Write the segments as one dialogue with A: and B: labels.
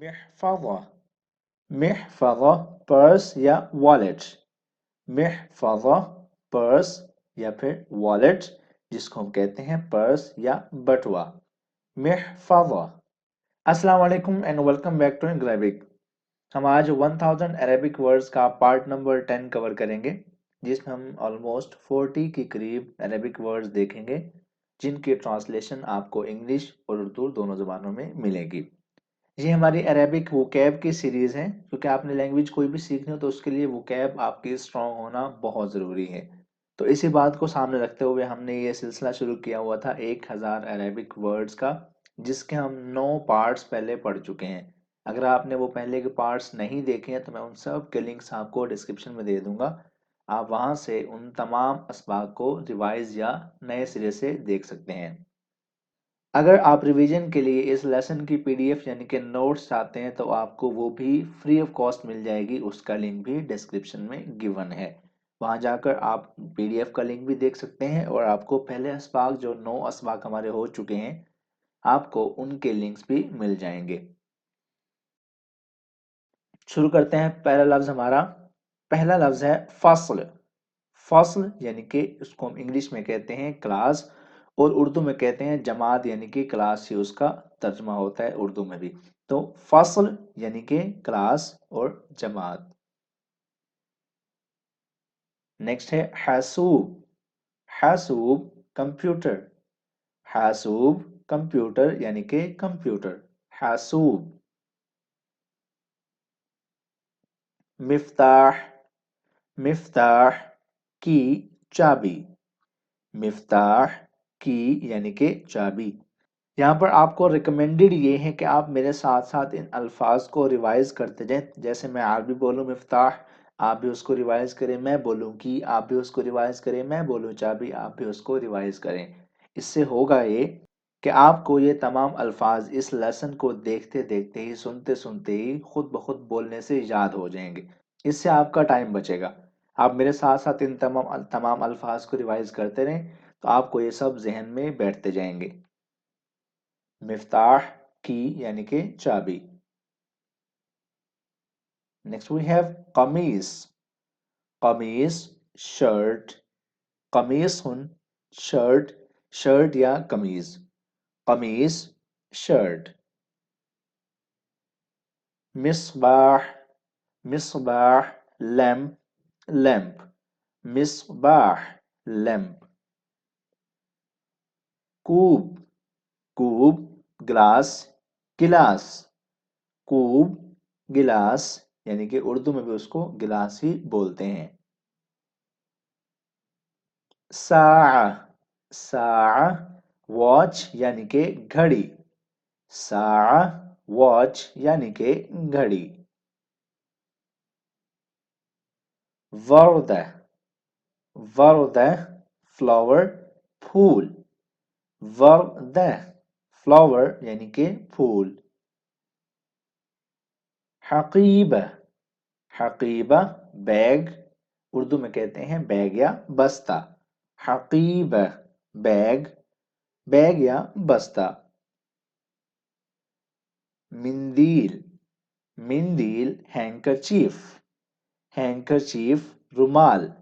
A: محفظة محفظة purse या wallet محفظة purse या फिर वॉलेट जिसको हम कहते हैं पर्स या बटुआ محفظة अस्सलाम वालेकुम and welcome back to Arabic. हम आज 1000 अरेबिक वर्ड्स का पार्ट नंबर 10 कवर करेंगे जिसमें हम ऑलमोस्ट 40 के करीब अरेबिक वर्ड्स देखेंगे जिनकी ट्रांसलेशन आपको इंग्लिश और उर्दू दोनों ज़बानों में मिलेगी। ये हमारी अरेबिक वोकैब की सीरीज़ है क्योंकि आपने लैंग्वेज कोई भी सीखनी हो तो उसके लिए वोकैब आपकी स्ट्रॉन्ग होना बहुत ज़रूरी है। तो इसी बात को सामने रखते हुए हमने ये सिलसिला शुरू किया हुआ था 1000 अरेबिक वर्ड्स का, जिसके हम 9 पार्ट्स पहले पढ़ चुके हैं। अगर आपने वो पहले के पार्ट्स नहीं देखे हैं तो मैं उन सब के लिंक्स आपको डिस्क्रिप्शन में दे दूंगा। आप वहाँ से उन तमाम असबाक को रिवाइज या नए सिरे से देख सकते हैं। अगर आप रिवीजन के लिए इस लेसन की पीडीएफ यानी कि नोट्स चाहते हैं तो आपको वो भी फ्री ऑफ कॉस्ट मिल जाएगी, उसका लिंक भी डिस्क्रिप्शन में गिवन है। वहां जाकर आप पीडीएफ का लिंक भी देख सकते हैं और आपको पहले असबाक जो 9 असबाक हमारे हो चुके हैं आपको उनके लिंक्स भी मिल जाएंगे। शुरू करते हैं। पहला लफ्ज हमारा पहला लफ्ज है फसल। फसल यानी कि उसको हम इंग्लिश में कहते हैं क्लास और उर्दू में कहते हैं जमात यानी कि क्लास ही उसका तर्जमा होता है उर्दू में भी। तो फसल यानी कि क्लास और जमात। नेक्स्ट है हसूब। हसूब कंप्यूटर। हसूब कंप्यूटर यानी कि कंप्यूटर हसूब। मिफ्ताह। मिफ्ताह की चाबी। मिफ्ताह की यानी कि चाबी। यहाँ पर आपको रिकमेंडेड ये है कि आप मेरे साथ साथ इन अल्फाज को रिवाइज करते जाएं। जैसे मैं आप भी बोलूँ मिफ्ताह आप भी उसको रिवाइज करें, मैं बोलूँ की आप भी उसको रिवाइज करें, मैं बोलूँ चाबी आप भी उसको रिवाइज करें। इससे होगा ये कि आपको ये तमाम अल्फाज इस लेसन को देखते देखते ही सुनते सुनते ही खुद ब खुद बोलने से याद हो जाएंगे। इससे आपका टाइम बचेगा। आप मेरे साथ साथ इन तमाम तमाम अल्फाज को रिवाइज करते रहें तो आपको ये सब जहन में बैठते जाएंगे। मिफ्ताह की यानी कि चाबी। नेक्स्ट वी हैव कमीज। कमीज शर्ट। कमीज हुन शर्ट, शर्ट या कमीज। कमीज शर्ट। मिसबाह। मिसबाह लैम्प, लैम्प। मिसबाह लैम्प। कूब। कूब ग्लास, गिलास। कूब गिलास यानी कि उर्दू में भी उसको गिलास ही बोलते हैं। साआ। साआ वॉच यानी कि घड़ी। साआ वॉच यानी कि घड़ी। वर्द। वर्द फ्लावर फूल। वर्द फ्लावर यानी कि फूल। हकीबा। हकीबा बैग, उर्दू में कहते हैं बैग या बस्ता। हकीबा बैग, बैग या बस्ता। मिंदील। मिंदील हैंकरचीफ। हैंकरचीफ रुमाल।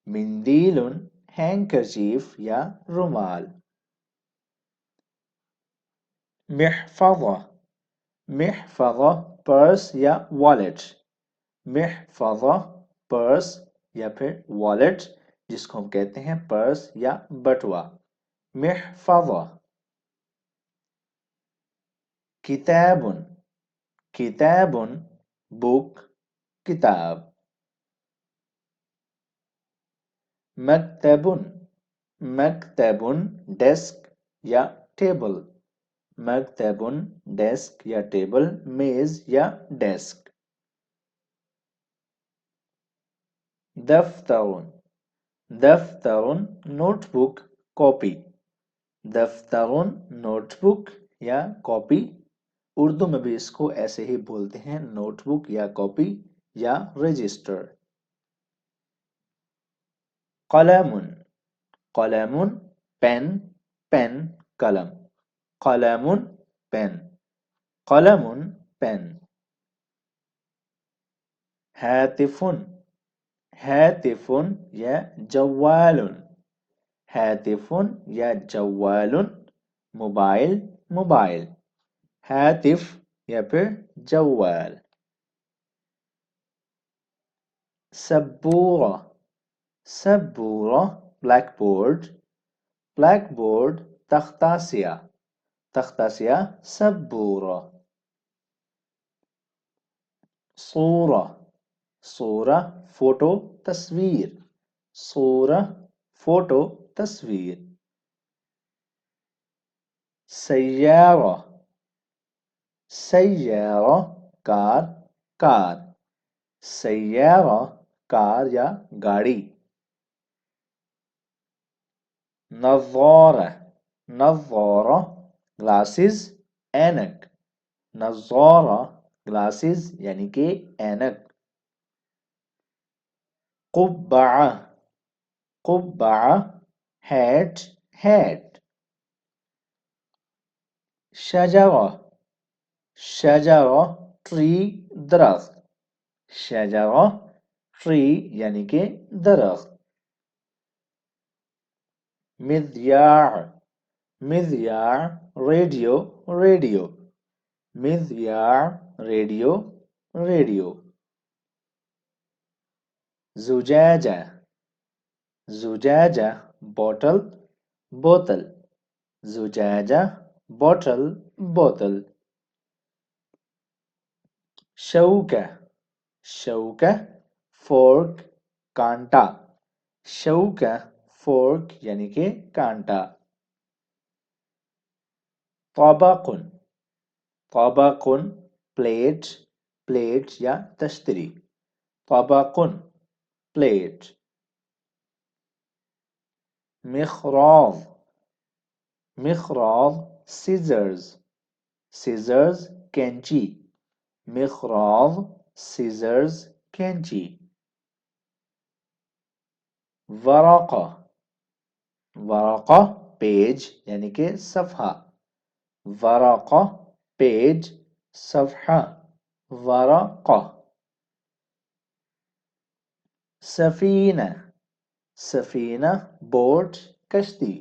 A: मिंदीलुन हैंकरचीफ या रुमाल। महफज़ा। महफज़ा पर्स या वॉलेट। महफज़ा पर्स या फिर वॉलेट जिसको हम कहते हैं पर्स या बटुआ। महफज़ा। किताबुन। किताबुन बुक, किताब। मकतबुन। मकतबुन डेस्क या टेबल। मकतबुन डेस्क या टेबल, मेज या डेस्क। दफ्तरुन। दफ्तरुन नोटबुक, कॉपी। दफ्तरुन नोटबुक या कॉपी। उर्दू में भी इसको ऐसे ही बोलते हैं, नोटबुक या कॉपी या रजिस्टर। कलमुन। कलमुन पेन, पेन कलम। कलमुन पेन। कलमुन pen. هاتف هاتف یا جوال. هاتف یا جوال موبائل موبائل. ہاتف یا پھر جوال. سبورہ سبورہ بلیک بورڈ. بلیک بورڈ تختہ سیاہ. تختہ سیاہ سبورہ. صورہ صورہ فوٹو تصویر. صورہ فوٹو تصویر. سیارہ سیارہ کار کار. سیارہ کار یا گاڑی. نظارہ نظارہ گلاسز اینک. نظارہ گلاسز یعنی کہ اینک. قبعہ قبعہ ہیٹ ہیٹ. شجرہ شجرہ ٹری درخت. شجرہ ٹری یعنی کہ درخت. مذیاع مذیاع ریڈیو ریڈیو. مذیاع ریڈیو ریڈیو. زجاجہ زجاجہ بوتل بوتل. زجاجہ بوتل بوتل. شوکہ شوکہ فورک کانٹا. شوکہ فورک یعنی کہ کانٹا. طبق طبق پلیٹ پلیٹ یا تشتری. طبق پلیٹ. مخراض مخراض سیزرز. سیزرز کینچی. مخراض سیزرز کینچی. ورقہ ورقہ پیج یعنی کہ صفحہ. ورقہ پیج صفحہ. ورقہ. سفینہ سفینہ بوٹ کشتی.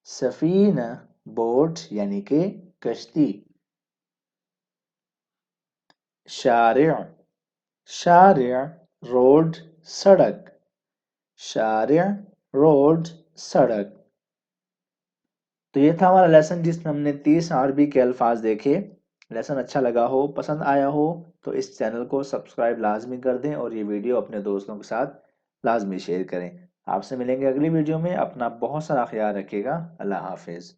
A: سفینہ بوٹ یعنی کہ کشتی. شارع شارع روڈ سڑک. شارع روڈ سڑک. تو یہ تھا ہمارا لیسن جس میں ہم نے 30 عربی کے الفاظ دیکھے. لیسن اچھا لگا ہو پسند آیا ہو تو اس چینل کو سبسکرائب لازمی کر دیں اور یہ ویڈیو اپنے دوستوں کے ساتھ لازمی شیئر کریں. آپ سے ملیں گے اگلی ویڈیو میں. اپنا بہت سارا خیال رکھیے گا. اللہ حافظ.